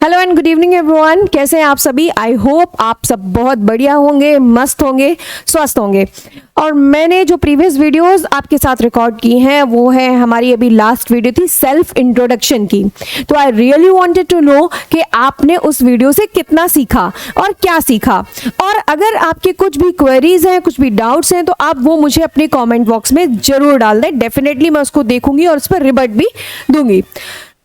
Hello and good evening everyone. कैसे हैं आप सभी? आई होप आप सब बहुत बढ़िया होंगे, मस्त होंगे, स्वस्थ होंगे। और मैंने जो प्रीवियस वीडियोस आपके साथ रिकॉर्ड की हैं वो है हमारी अभी लास्ट वीडियो थी सेल्फ इंट्रोडक्शन की। तो I really wanted to know कि आपने उस वीडियो से कितना सीखा और क्या सीखा। और अगर आपके कुछ भी क्वेरीज हैं, कुछ भी डाउट्स हैं, तो आप वो मुझे अपने कॉमेंट बॉक्स में जरूर डाल दें। डेफिनेटली मैं उसको देखूंगी और उस पर रिबट भी दूंगी।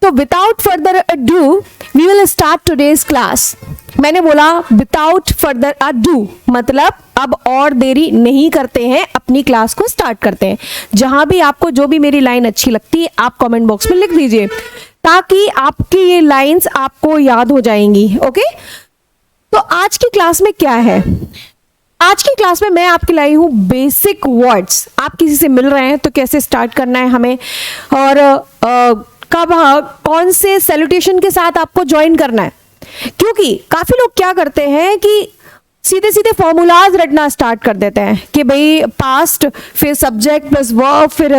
तो without further ado we will start today's class. मैंने बोला विदाउट फर्दर अडू मतलब अब और देरी नहीं करते हैं, अपनी क्लास को स्टार्ट करते हैं। जहां भी आपको जो भी मेरी लाइन अच्छी लगती है आप कमेंट बॉक्स में लिख दीजिए ताकि आपकी ये लाइंस आपको याद हो जाएंगी। ओके, तो आज की क्लास में क्या है? आज की क्लास में मैं आपके लाई हूं बेसिक वर्ड्स। आप किसी से मिल रहे हैं तो कैसे स्टार्ट करना है हमें, और कब कौन से सैल्यूटेशन के साथ आपको ज्वाइन करना है। क्योंकि काफी लोग क्या करते हैं कि सीधे सीधे फॉर्मूलाज रटना स्टार्ट कर देते हैं कि भाई पास्ट, फिर सब्जेक्ट प्लस वर्ब, फिर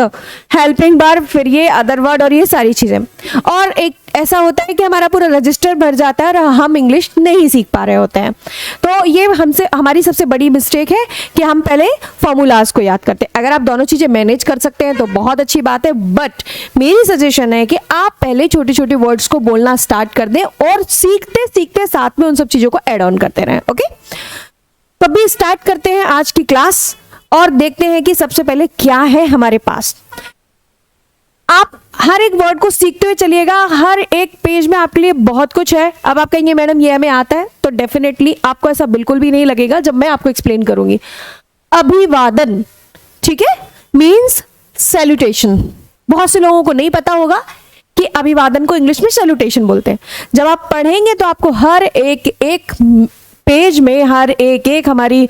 हेल्पिंग वर्ब, फिर ये अदर वर्ड और ये सारी चीजें। और एक ऐसा होता है कि हमारा पूरा रजिस्टर भर जाता है और हम इंग्लिश नहीं सीख पा रहे होते हैं। तो ये हमारी सबसे बड़ी मिस्टेक है कि हम पहले फॉर्मूलाज को याद करते हैं। अगर आप दोनों चीजें मैनेज कर सकते हैं तो बहुत अच्छी बात है, बट मेरी सजेशन है कि आप पहले छोटे छोटे वर्ड्स को बोलना स्टार्ट कर दें और सीखते सीखते साथ में उन सब चीजों को ऐड ऑन करते रहें। ओके, तो अभी स्टार्ट करते हैं आज की क्लास और देखते हैं कि सबसे पहले क्या है हमारे पास। आप हर एक वर्ड को सीखते हुए चलिएगा। हर एक पेज में आपके लिए बहुत कुछ है। अब आप कहेंगे मैडम ये हमें आता है, तो डेफिनेटली आपको ऐसा बिल्कुल भी नहीं लगेगा जब मैं आपको एक्सप्लेन करूंगी। अभिवादन, ठीक है, मीन्स सैल्यूटेशन। बहुत से लोगों को नहीं पता होगा कि अभिवादन को इंग्लिश में सैल्यूटेशन बोलते हैं। जब आप पढ़ेंगे तो आपको हर एक पेज में, हर एक हमारी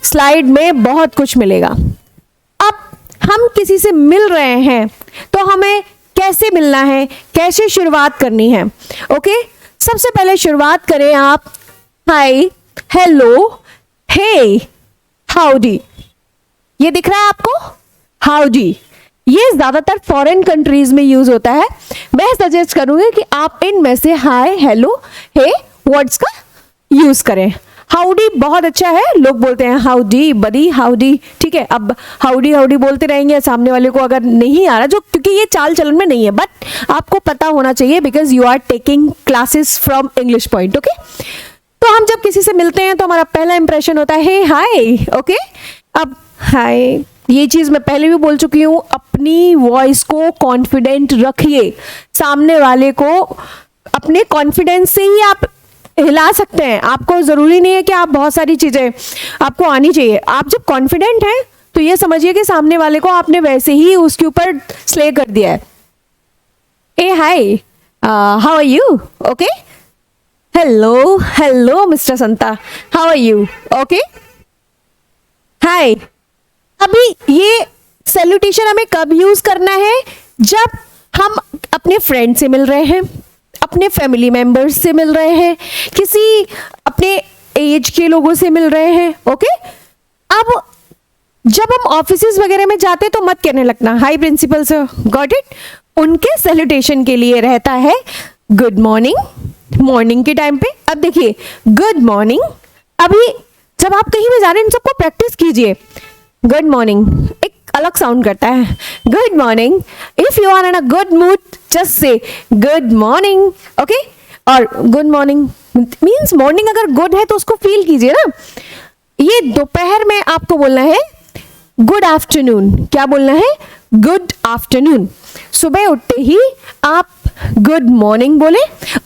स्लाइड में बहुत कुछ मिलेगा। अब हम किसी से मिल रहे हैं तो हमें कैसे मिलना है, कैसे शुरुआत करनी है। ओके, सबसे पहले शुरुआत करें आप हाय, हेलो, हे, हाउडी। ये दिख रहा है आपको? हाउडी ये ज्यादातर फॉरेन कंट्रीज में यूज होता है। मैं सजेस्ट करूंगी कि आप इनमें से हाय, हेलो, हे वर्ड्स का यूज करें। हाउडी बहुत अच्छा है, लोग बोलते हैं हाउडी बडी, हाउडी, ठीक है। अब हाउडी हाउडी बोलते रहेंगे, सामने वाले को अगर नहीं आ रहा, जो क्योंकि ये चाल चलन में नहीं है, बट आपको पता होना चाहिए because you are taking classes from English point. Okay, तो हम जब किसी से मिलते हैं तो हमारा पहला इंप्रेशन होता है हे हाय। ओके, अब हाय ये चीज मैं पहले भी बोल चुकी हूं, अपनी वॉइस को कॉन्फिडेंट रखिए। सामने वाले को अपने कॉन्फिडेंस से ही आप हिला सकते हैं। आपको जरूरी नहीं है कि आप बहुत सारी चीजें आपको आनी चाहिए। आप जब कॉन्फिडेंट हैं तो ये समझिए कि सामने वाले को आपने वैसे ही उसके ऊपर स्ले कर दिया है। ए hi, how are you? Okay, hello hello mister Santa, how are you? Okay, hi. अभी ये सैल्यूटेशन हमें कब यूज करना है? जब हम अपने फ्रेंड से मिल रहे हैं, अपने फैमिली मेंबर्स से मिल रहे हैं, किसी अपने एज के लोगों से मिल रहे हैं। ओके, अब जब हम ऑफिसेज वगैरह में जाते हैं तो मत कहने लगना हाय प्रिंसिपल सर, गॉट इट। उनके सैल्यूटेशन के लिए रहता है गुड मॉर्निंग, मॉर्निंग के टाइम पे। अब देखिए गुड मॉर्निंग, अभी जब आप कहीं भी जा रहे हैं इन सबको प्रैक्टिस कीजिए। गुड मॉर्निंग एक अलग साउंड करता है। Good morning, if you are in a good mood just say good morning. Okay, और गुड मॉर्निंग मीन्स मॉर्निंग अगर गुड है तो उसको फील कीजिए ना। ये दोपहर में आपको बोलना है गुड आफ्टरनून। क्या बोलना है? Good afternoon. सुबह उठते ही आप गुड मॉर्निंग बोले।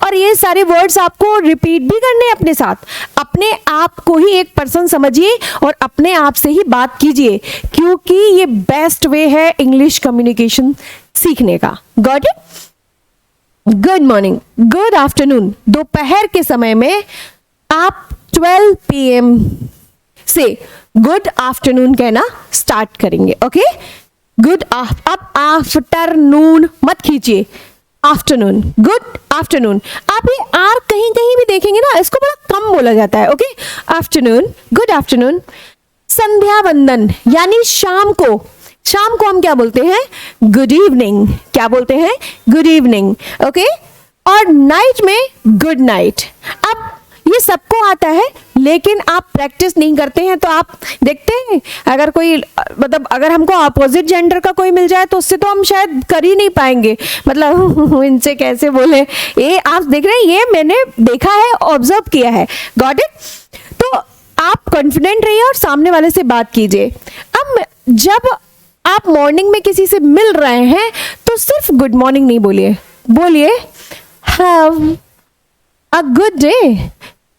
और ये सारे वर्ड्स आपको रिपीट भी करने हैं अपने साथ। अपने आप को ही एक पर्सन समझिए और अपने आप से ही बात कीजिए, क्योंकि ये बेस्ट वे है इंग्लिश कम्युनिकेशन सीखने का। Got it? Good morning, good afternoon. दोपहर के समय में आप 12 PM से गुड आफ्टरनून कहना स्टार्ट करेंगे। ओके, गुड अब आफ्टरनून मत खींचिए, आफ्टरनून, गुड आफ्टरनून। आप ये आर कहीं कहीं भी देखेंगे ना, इसको बड़ा कम बोला जाता है। Okay, afternoon, good afternoon. संध्या वंदन यानी शाम को हम क्या बोलते हैं? Good evening. क्या बोलते हैं? Good evening. ओके, और नाइट में गुड नाइट। अब ये सबको आता है, लेकिन आप प्रैक्टिस नहीं करते हैं। तो आप देखते हैं अगर कोई मतलब अगर हमको अपोजिट जेंडर का कोई मिल जाए तो उससे तो हम शायद कर ही नहीं पाएंगे, मतलब इनसे कैसे बोले। ये आप देख रहे हैं, ये मैंने देखा है, ऑब्जर्व किया है। Got it? तो आप कॉन्फिडेंट रहिए और सामने वाले से बात कीजिए। अब जब आप मॉर्निंग में किसी से मिल रहे हैं तो सिर्फ गुड मॉर्निंग नहीं बोलिए, बोलिए have a good day.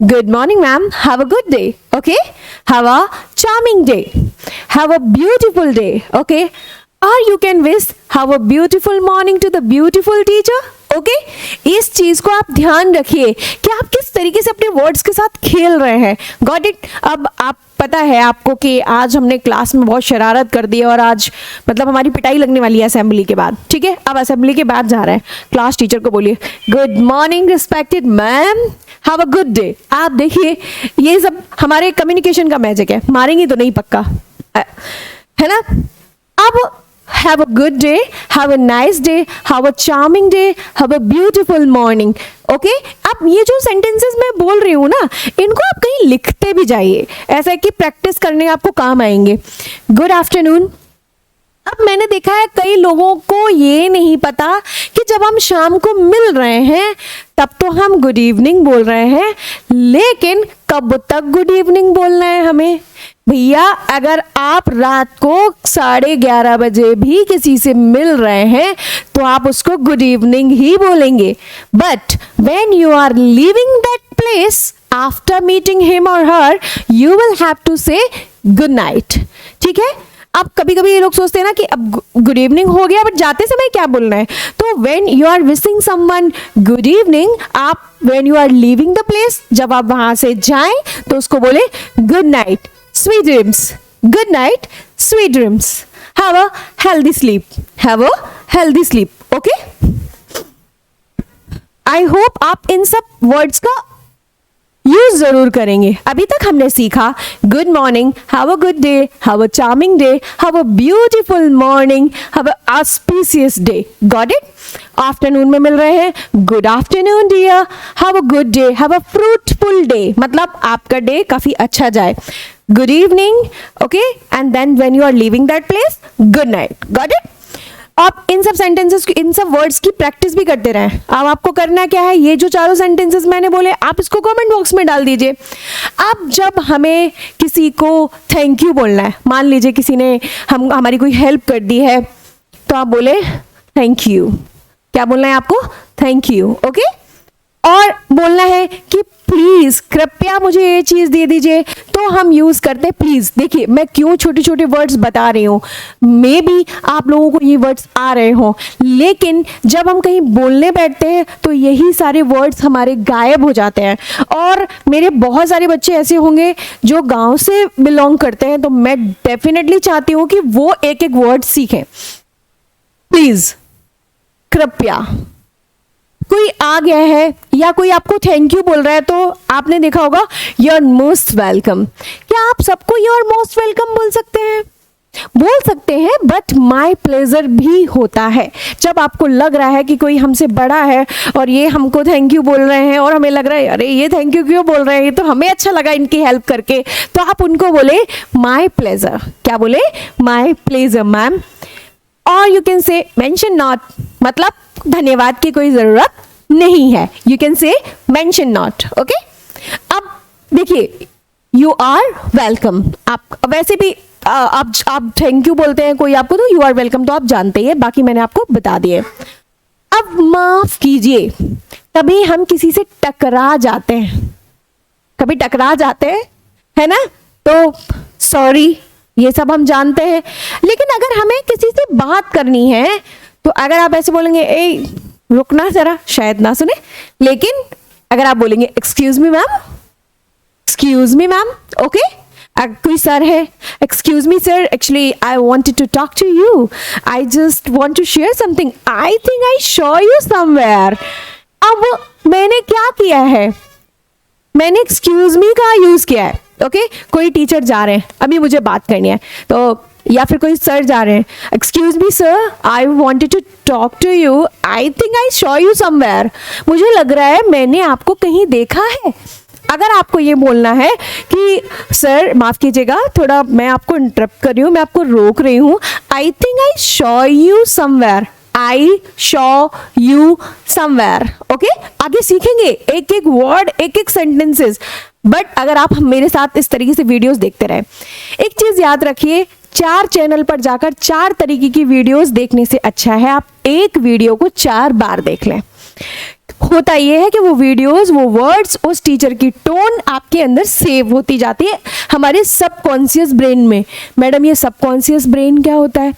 Good morning, ma'am. Have a good day. Okay? Have a charming day. Have a beautiful day. Okay? Or you can wish have a beautiful morning to the beautiful teacher. Okay? इस चीज को आप ध्यान रखिए कि आप किस तरीके से अपने वर्ड्स के साथ खेल रहे हैं। Got it? अब आप पता है आपको कि आज हमने क्लास में बहुत शरारत कर दी और आज मतलब हमारी पिटाई लगने वाली है असेंबली के बाद। ठीक है, अब असेंबली के बाद जा रहे हैं, क्लास टीचर को बोलिए good morning respected ma'am, have a good day. आप देखिए ये सब हमारे कम्युनिकेशन का मैजिक है, मारेंगे तो नहीं पक्का, है ना। अब have a good day, have a nice day, have a charming day, have a beautiful morning. Okay? अब ये जो सेंटेंसेस मैं बोल रही हूँ ना, इनको आप कहीं लिखते भी जाइए, ऐसा है कि प्रैक्टिस करने आपको काम आएंगे। Good afternoon. अब मैंने देखा है कई लोगों को ये नहीं पता कि जब हम शाम को मिल रहे हैं तब तो हम गुड इवनिंग बोल रहे हैं, लेकिन कब तक गुड इवनिंग बोलना है हमें? भैया अगर आप रात को 11:30 बजे भी किसी से मिल रहे हैं तो आप उसको गुड इवनिंग ही बोलेंगे। But when you are leaving that place after meeting him और her, you will have to say good night. ठीक है? अब कभी कभी ये लोग सोचते हैं ना कि अब गुड इवनिंग हो गया, बट जाते समय क्या बोलना है? तो when you are wishing someone good evening, आप when you are leaving the place, जब आप वहां से जाएं तो उसको बोले good night, sweet dreams, good night, sweet dreams, have a healthy sleep, have a healthy sleep. Okay, I hope आप इन सब वर्ड्स का यूज जरूर करेंगे। अभी तक हमने सीखा good morning, have a good day, have a charming day, have a beautiful morning, have a auspicious day. Got it? Afternoon में मिल रहे हैं, good afternoon dear, have a good day, have a fruitful day, मतलब आपका day काफी अच्छा जाए। Good evening, okay, and then when you are leaving that place, good night. Got it? आप इन सब सेंटेंसेस इन सब वर्ड्स की प्रैक्टिस भी करते रहें। अब आपको करना क्या है, ये जो चारों सेंटेंसेस मैंने बोले आप इसको कमेंट बॉक्स में डाल दीजिए। अब जब हमें किसी को थैंक यू बोलना है, मान लीजिए किसी ने हमारी कोई हेल्प कर दी है, तो आप बोले थैंक यू। क्या बोलना है आपको? Thank you. ओके, और बोलना है कि प्लीज कृपया मुझे ये चीज दे दीजिए, तो हम यूज करते हैं प्लीज। देखिए मैं क्यों छोटे छोटे वर्ड्स बता रही हूँ, मे बी आप लोगों को ये वर्ड्स आ रहे हो, लेकिन जब हम कहीं बोलने बैठते हैं तो यही सारे वर्ड्स हमारे गायब हो जाते हैं। और मेरे बहुत सारे बच्चे ऐसे होंगे जो गांव से बिलोंग करते हैं, तो मैं डेफिनेटली चाहती हूँ कि वो एक एक वर्ड सीखें। प्लीज, कृपया, कोई आ गया है या कोई आपको थैंक यू बोल रहा है तो आपने देखा होगा यू आर मोस्ट वेलकम। क्या आप सबको यू आर मोस्ट वेलकम बोल सकते हैं? बोल सकते हैं, बट माय प्लेजर भी होता है। जब आपको लग रहा है कि कोई हमसे बड़ा है और ये हमको थैंक यू बोल रहे हैं और हमें लग रहा है अरे ये थैंक यू क्यों बोल रहे हैं, ये तो हमें अच्छा लगा इनकी हेल्प करके, तो आप उनको बोले माय प्लेजर। क्या बोले? My pleasure ma'am. और you can say mention not, मतलब धन्यवाद की कोई जरूरत नहीं है, you can say mention not. Okay, अब देखिए यू आर वेलकम, आप वैसे भी आप थैंक यू बोलते हैं कोई आपको, तो यू आर वेलकम तो आप जानते ही हैं, बाकी मैंने आपको बता दिए। अब माफ कीजिए, कभी हम किसी से टकरा जाते हैं, कभी टकरा जाते हैं, है ना, तो सॉरी, ये सब हम जानते हैं। लेकिन अगर हमें किसी से बात करनी है तो अगर आप ऐसे बोलेंगे ए रुकना जरा, शायद ना सुने, लेकिन अगर आप बोलेंगे excuse me ma'am, excuse me ma'am, okay, कोई सर है, excuse me sir, actually I wanted to talk to you, I just want to share something, I think I saw you somewhere. अब मैंने क्या किया है, मैंने एक्सक्यूज मी का use किया है। ओके, कोई टीचर जा रहे हैं, अभी मुझे बात करनी है, तो या फिर कोई सर जा रहे हैं, excuse me sir, I wanted to talk to you, I think I saw you somewhere, मुझे लग रहा है मैंने आपको कहीं देखा है। अगर आपको ये बोलना है कि सर माफ कीजिएगा, थोड़ा मैं आपको इंटरप्ट कर रही हूँ, मैं आपको रोक रही हूँ, आई think I saw you somewhere, I saw you somewhere. Okay, आगे सीखेंगे एक एक वर्ड, एक एक सेंटेंसेस। बट अगर आप मेरे साथ इस तरीके से वीडियोस देखते रहे, एक चीज याद रखिए, 4 चैनल पर जाकर 4 तरीके की वीडियोस देखने से अच्छा है आप एक वीडियो को 4 बार देख लें। होता यह है कि वो वीडियोस, वो वर्ड्स, उस टीचर की टोन आपके अंदर सेव होती जाती है हमारे सबकॉन्शियस ब्रेन में। मैडम ये सबकॉन्शियस ब्रेन क्या होता है?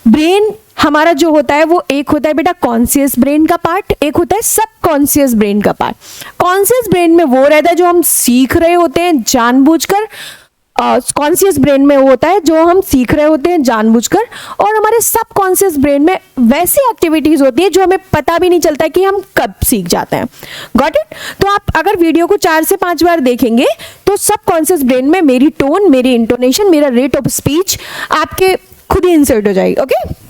ब्रेन हमारा जो होता है वो एक होता है बेटा कॉन्शियस ब्रेन का पार्ट, एक होता है सबकॉन्शियस ब्रेन का पार्ट। कॉन्शियस ब्रेन में वो रहता है जो हम सीख रहे होते हैं जानबूझकर, कॉन्शियस ब्रेन में वो होता है जो हम सीख रहे होते हैं जानबूझकर, और हमारे सबकॉन्शियस ब्रेन में वैसी एक्टिविटीज होती है जो हमें पता भी नहीं चलता है कि हम कब सीख जाते हैं। Got it? तो आप अगर वीडियो को 4 से 5 बार देखेंगे तो सबकॉन्शियस ब्रेन में मेरी टोन, मेरी इंटोनेशन, मेरा रेट ऑफ स्पीच आपके खुद ही इंसर्ट हो जाएगी। ओके,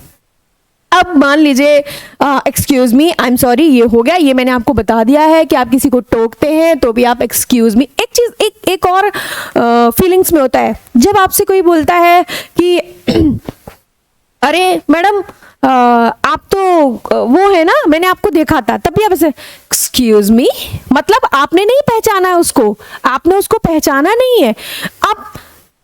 अब मान लीजिए excuse me, I am sorry, ये हो गया, ये मैंने आपको बता दिया है कि आप किसी को टोकते हैं तो भी आप एक्सक्यूज मी। एक चीज एक और फीलिंग्स में होता है, जब आपसे कोई बोलता है कि अरे मैडम आप तो वो है ना, मैंने आपको देखा था, तब भी आप ऐसे एक्सक्यूज मी, मतलब आपने नहीं पहचाना उसको, आपने उसको पहचाना नहीं है। अब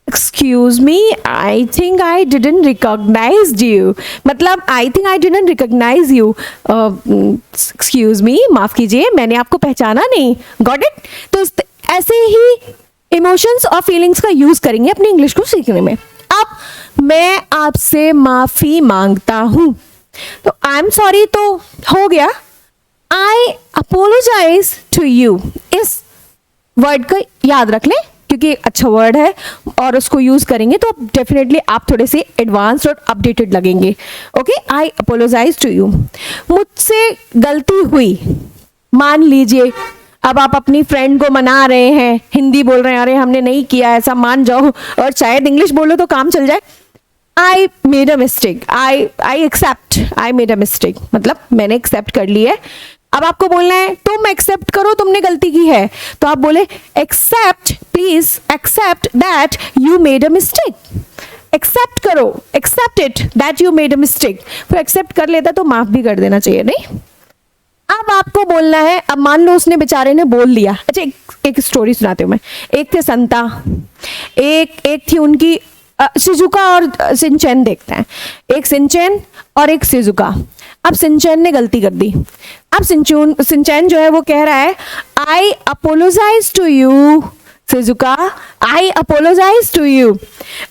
Excuse me, I think I didn't recognize you, मतलब I think I didn't recognize you, excuse me, माफ कीजिए, मैंने आपको पहचाना नहीं। Got it? तो ऐसे ही इमोशंस और फीलिंग्स का यूज करेंगे अपनी इंग्लिश को सीखने में। अब मैं आपसे माफी मांगता हूं, तो आई एम सॉरी तो हो गया, आई अपोलोजाइज टू यू, इस वर्ड को याद रख लें क्योंकि अच्छा वर्ड है और उसको यूज करेंगे तो डेफिनेटली आप थोड़े से एडवांस्ड और अपडेटेड लगेंगे। Okay, I apologise to you, मुझसे गलती हुई। मान लीजिए अब आप अपनी फ्रेंड को मना रहे हैं, हिंदी बोल रहे हैं, अरे हमने नहीं किया ऐसा, मान जाओ, और शायद इंग्लिश बोलो तो काम चल जाए। I made a mistake, I accept, I made a mistake, मतलब मैंने एक्सेप्ट कर ली है। अब आपको बोलना है तुम एक्सेप्ट करो तुमने गलती की है, तो आप बोले accept, please accept that you made a mistake, accept करो, accept it that you made a mistake. फिर एक्सेप्ट कर लेता तो माफ भी कर देना चाहिए, नहीं? अब आपको बोलना है, अब मान लो उसने बेचारे ने बोल दिया। अच्छा, एक स्टोरी सुनाती हूँ मैं। एक थे संता, एक थी उनकी शिजुका और सिंचैन, देखते हैं, एक सिंचैन और एक शिजुका। अब सिंचैन ने गलती कर दी। अब सिंचैन जो है वो कह रहा है I apologise to you Shizuka, I apologise to you,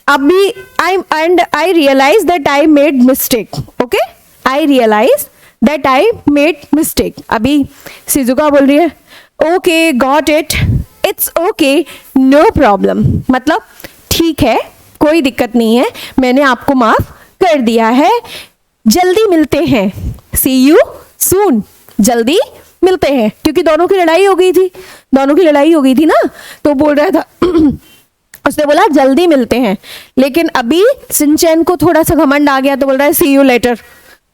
अभी I realise that I made mistake. Okay, I realise that I made mistake. अभी शिजुका बोल रही है okay got it, it's okay, no problem, मतलब ठीक है, कोई दिक्कत नहीं है, मैंने आपको माफ कर दिया है, जल्दी मिलते हैं, सी यू सून, जल्दी मिलते हैं, क्योंकि दोनों की लड़ाई हो गई थी, दोनों की लड़ाई हो गई थी ना, तो बोल रहा था उसने बोला जल्दी मिलते हैं, लेकिन अभी सिंचैन को थोड़ा सा घमंड आ गया तो बोल रहा है सी यू लेटर,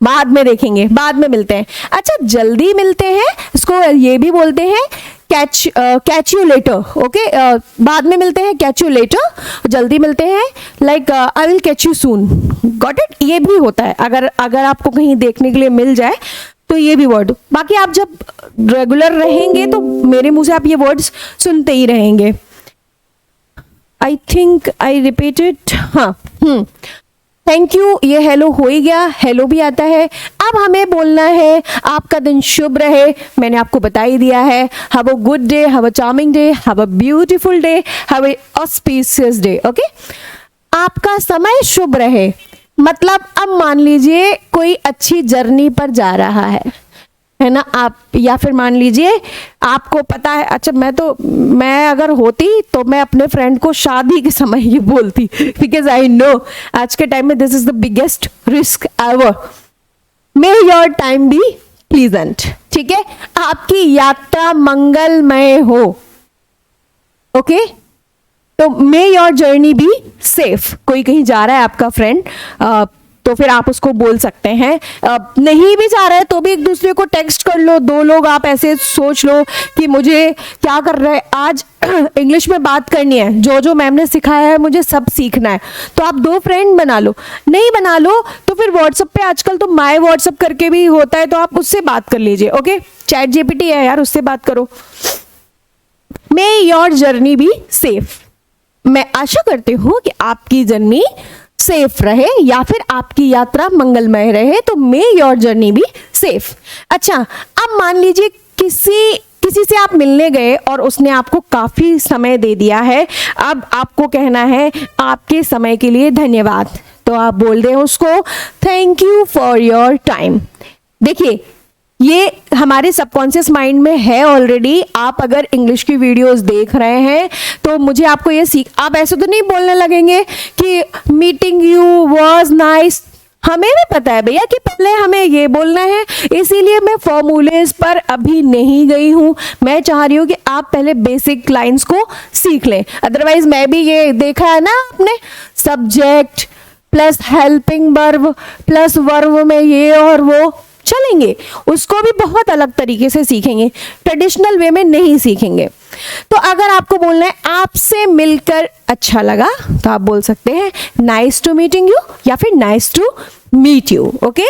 बाद में देखेंगे, बाद में मिलते हैं। अच्छा, जल्दी मिलते हैं इसको ये भी बोलते हैं कैच यू लेटर। ओके, बाद में मिलते हैं, कैच यू लेटर, जल्दी मिलते हैं like I will catch you soon. Got it? ये भी होता है, अगर आपको कहीं देखने के लिए मिल जाए तो ये भी वर्ड। बाकी आप जब रेगुलर रहेंगे तो मेरे मुंह से आप ये वर्ड्स सुनते ही रहेंगे। आई थिंक आई रिपीटेड, हाँ, थैंक यू, ये हेलो हो ही गया, हेलो भी आता है। अब हमें बोलना है आपका दिन शुभ रहे, मैंने आपको बता ही दिया है, have a good day, have a charming day, have a beautiful day, have a auspicious day. Okay, आपका समय शुभ रहे, मतलब अब मान लीजिए कोई अच्छी जर्नी पर जा रहा है ना आप, या फिर मान लीजिए आपको पता है, अच्छा मैं अगर होती तो मैं अपने फ्रेंड को शादी के समय ये बोलती, बिकॉज आई नो आज के टाइम में this is the biggest risk ever. May your time be pleasant, ठीक है, आपकी यात्रा मंगलमय हो। ओके, तो may your journey be safe. कोई कहीं जा रहा है आपका फ्रेंड, तो फिर आप उसको बोल सकते हैं। नहीं भी जा रहा है तो भी एक दूसरे को टेक्स्ट कर लो। दो लोग आप ऐसे सोच लो कि मुझे क्या कर रहे हैं आज, इंग्लिश में बात करनी है, जो जो मैम ने सिखाया है मुझे सब सीखना है, तो आप दो फ्रेंड बना लो। नहीं बना लो तो फिर व्हाट्सएप पे आजकल तो माय व्हाट्सएप करके भी होता है, तो आप उससे बात कर लीजिए। ओके, चैट जीपीटी है यार, उससे बात करो। मे योर जर्नी बी सेफ। मैं आशा करती हूँ कि आपकी जर्नी सेफ रहे या फिर आपकी यात्रा मंगलमय रहे, तो may your journey be safe. अच्छा, अब मान लीजिए किसी से आप मिलने गए और उसने आपको काफी समय दे दिया है। अब आपको कहना है आपके समय के लिए धन्यवाद, तो आप बोल रहे हैं उसको thank you for your time. देखिए, ये हमारे सबकॉन्शियस माइंड में है ऑलरेडी। आप अगर इंग्लिश की वीडियोस देख रहे हैं तो मुझे आपको ये आप ऐसे तो नहीं बोलने लगेंगे कि मीटिंग यू वाज नाइस। हमें भी पता है भैया कि पहले हमें ये बोलना है, इसीलिए मैं फॉर्मूलेज पर अभी नहीं गई हूं। मैं चाह रही हूं कि आप पहले बेसिक लाइंस को सीख लें। अदरवाइज मैं भी ये देखा है ना आपने, subject plus helping verb plus verb में ये और वो चलेंगे, उसको भी बहुत अलग तरीके से सीखेंगे, ट्रेडिशनल वे में नहीं सीखेंगे। तो अगर आपको बोलना है आपसे मिलकर अच्छा लगा, तो आप बोल सकते हैं नाइस टू मीटिंग यू या फिर nice to meet you. Okay,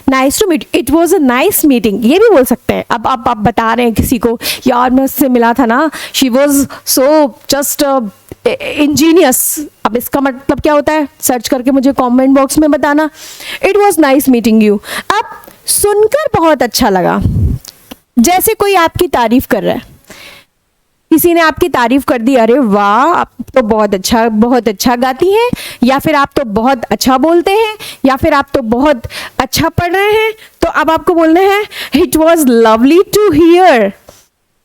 nice to meet, it was a nice meeting, ये भी बोल सकते हैं। अब आप बता रहे हैं किसी को, यार मैं उससे मिला था ना, she was so just Angénieux. अब इसका मतलब क्या होता है, सर्च करके मुझे कमेंट बॉक्स में बताना। It was nice meeting you. अब सुनकर बहुत अच्छा लगा, जैसे कोई आपकी तारीफ कर रहा है, किसी ने आपकी तारीफ कर दी, अरे वाह आप तो बहुत अच्छा गाती हैं, या फिर आप तो बहुत अच्छा बोलते हैं, या फिर आप तो बहुत अच्छा पढ़ रहे हैं, तो अब आपको बोलना है it was lovely to hear,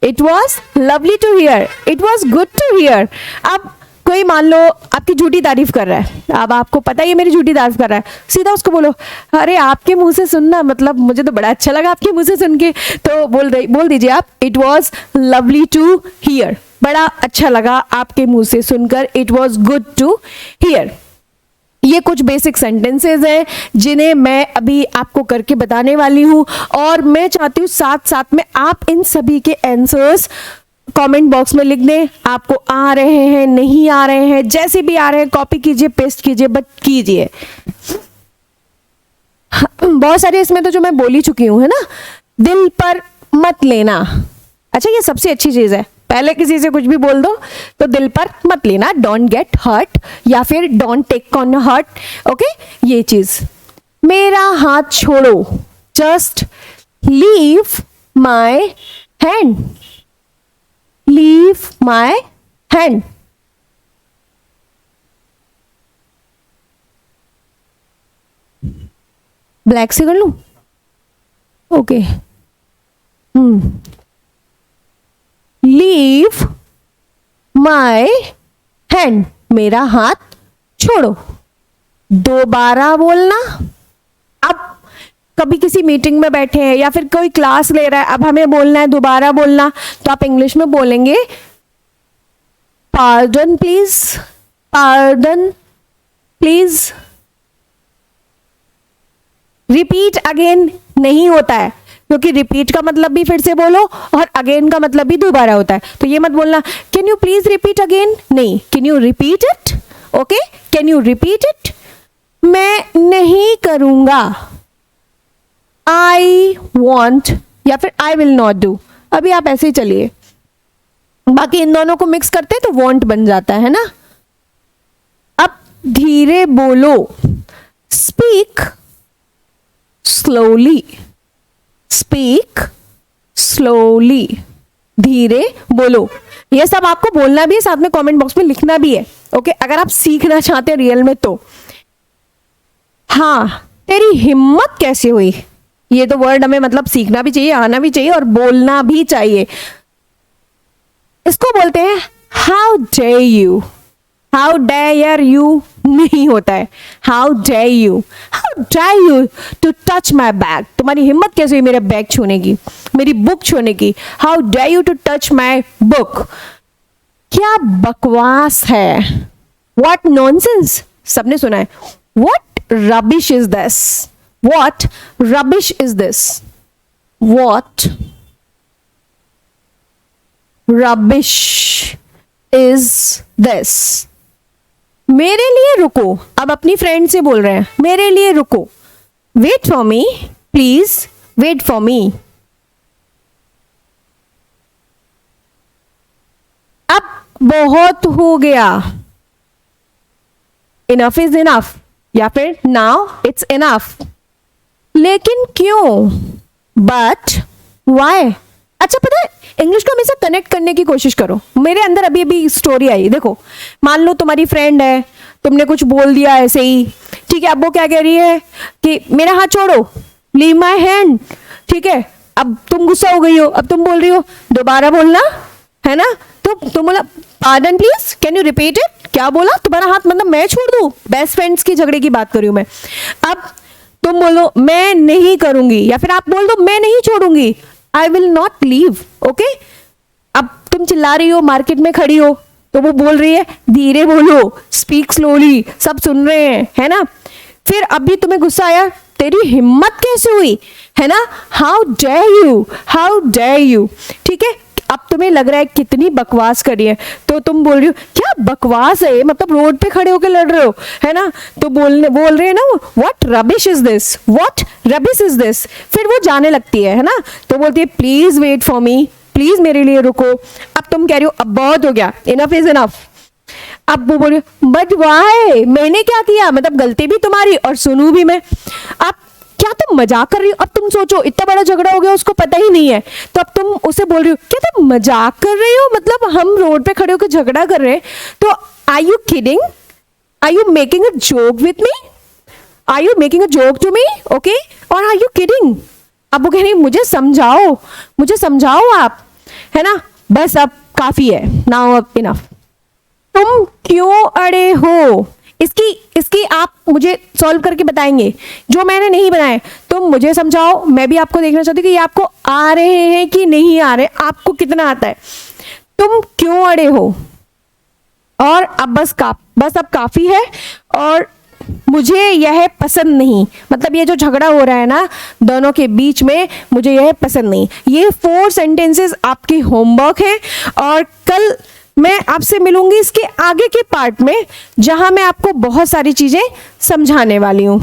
it was lovely to hear, it was good to hear. अब कोई मान लो आपकी झूठी तारीफ कर रहा है, अब आपको पता है ये मेरी झूठी तारीफ कर रहा है, सीधा उसको बोलो अरे आपके मुंह से सुनना, मतलब मुझे तो बड़ा अच्छा लगा आपके मुंह से सुन के, तो बोल दीजिए आप it was lovely to hear, बड़ा अच्छा लगा आपके मुंह से सुनकर, it was good to hear. ये कुछ बेसिक सेंटेंसेस हैं जिन्हें मैं अभी आपको करके बताने वाली हूं, और मैं चाहती हूँ साथ साथ में आप इन सभी के आंसर्स कमेंट बॉक्स में लिख दें। आपको आ रहे हैं, नहीं आ रहे हैं, जैसे भी आ रहे हैं कॉपी कीजिए, पेस्ट कीजिए, बट कीजिए। बहुत सारे इसमें तो जो मैं बोल ही चुकी हूं, है ना, दिल पर मत लेना। अच्छा, ये सबसे अच्छी चीज है, पहले किसी से कुछ भी बोल दो तो दिल पर मत लेना, डोंट गेट हर्ट या फिर don't take on hurt. Okay, ये चीज, मेरा हाथ छोड़ो, just leave my hand, leave my hand. Black से कर लूं? ओके, लीव माय हैंड, मेरा हाथ छोड़ो। दोबारा बोलना। अब कभी किसी मीटिंग में बैठे हैं या फिर कोई क्लास ले रहा है, अब हमें बोलना है दोबारा बोलना, तो आप इंग्लिश में बोलेंगे pardon please, pardon please. Repeat again नहीं होता है, क्योंकि रिपीट का मतलब भी फिर से बोलो और अगेन का मतलब भी दोबारा होता है, तो ये मत बोलना can you please repeat again, नहीं, can you repeat it. Okay, can you repeat it. मैं नहीं करूंगा, आई वॉन्ट या फिर आई विल नॉट डू। अभी आप ऐसे ही चलिए, बाकी इन दोनों को मिक्स करते हैं तो वॉन्ट बन जाता है ना। अब धीरे बोलो, स्पीक स्लोली, स्पीक स्लोली, धीरे बोलो। ये सब आपको बोलना भी है, साथ में कमेंट बॉक्स में लिखना भी है। ओके, अगर आप सीखना चाहते हैं रियल में तो। हाँ, तेरी हिम्मत कैसे हुई, ये तो वर्ड हमें मतलब सीखना भी चाहिए, आना भी चाहिए और बोलना भी चाहिए। इसको बोलते हैं how dare you. How dare you नहीं होता है, how dare you, how dare you to touch my bag. तुम्हारी हिम्मत कैसे हुई मेरा बैग छूने की, मेरी बुक छूने की। How dare you to touch my book. क्या बकवास है, वॉट नॉनसेंस, सबने सुना है, what rubbish is this, what rubbish is this, what rubbish is this. मेरे लिए रुको, अब अपनी फ्रेंड से बोल रहे हैं, मेरे लिए रुको, wait for me please, wait for me. अब बहुत हो गया, इनफ इज इनफ, या फिर नाउ इट्स इनफ। लेकिन क्यों, बट वाई। अच्छा पता है, इंग्लिश को हमेशा कनेक्ट करने की कोशिश करो। मेरे अंदर अभी अभी स्टोरी आई, देखो मान लो तुम्हारी फ्रेंड है, तुमने कुछ बोल दिया ऐसे ही, ठीक है, अब वो क्या कह रही है कि मेरा हाथ छोड़ो, लीव माई हैंड, ठीक है, अब तुम गुस्सा हो गई हो, अब तुम बोल रही हो दोबारा बोलना, है ना, तो तुम बोला pardon please can you repeat it, क्या बोला, तुम्हारा हाथ मतलब मैं छोड़ दूं, बेस्ट फ्रेंड्स की झगड़े की बात कर रही हूं मैं। अब तुम बोलो मैं नहीं करूंगी, या फिर आप बोल दो मैं नहीं छोड़ूंगी, I will not leave, okay. अब तुम चिल्ला रही हो, मार्केट में खड़ी हो, तो वो बोल रही है धीरे बोलो, स्पीक स्लोली, सब सुन रहे हैं, है ना। फिर अभी तुम्हें गुस्सा आया, तेरी हिम्मत कैसे हुई, है ना, how dare you, how dare you, ठीक है। अब तुम्हें लग रहा है कितनी बकवास करी है, तो तुम बोल रही हो क्या बकवास है, मतलब रोड पे खड़े होकर लड़ रहे हो, है ना, तो बोल रहे हैं ना what rubbish is this, what rubbish is this. फिर वो जाने लगती है ना, तो बोलती है please wait for me, please मेरे लिए रुको। अब तुम कह रही हो अब बहुत हो गया, इनफ इज इनफ। अब वो बोल बट वाई, मैंने क्या किया, मतलब गलती भी तुम्हारी और सुनू भी मैं। अब क्या तुम मजाक कर रही हो, अब तुम सोचो इतना बड़ा झगड़ा हो गया, उसको पता ही नहीं है, तो अब तुम उसे बोल रही हो क्या तुम मजाक कर रही हो, मतलब हम रोड पे खड़े होकर झगड़ा कर रहे हैं, तो are you kidding, are you making a joke with me, are you making a joke to me, okay, और आर यू किडिंग। अब वो कह रही मुझे समझाओ, मुझे समझाओ आप, है ना, बस अब काफी है, नाउ अब इनफ। तुम क्यों अड़े हो, इसकी आप मुझे सॉल्व करके बताएंगे, जो मैंने नहीं बनाए तुम मुझे समझाओ। मैं भी आपको देखना चाहती हूँ कि ये आपको आ रहे हैं कि नहीं आ रहे, आपको कितना आता है। तुम क्यों अड़े हो, और अब बस अब काफी है, और मुझे यह पसंद नहीं, मतलब ये जो झगड़ा हो रहा है ना दोनों के बीच में, मुझे यह पसंद नहीं। ये 4 सेंटेंसेस आपके होमवर्क हैं, और कल मैं आपसे मिलूंगी इसके आगे के पार्ट में, जहां मैं आपको बहुत सारी चीजें समझाने वाली हूं।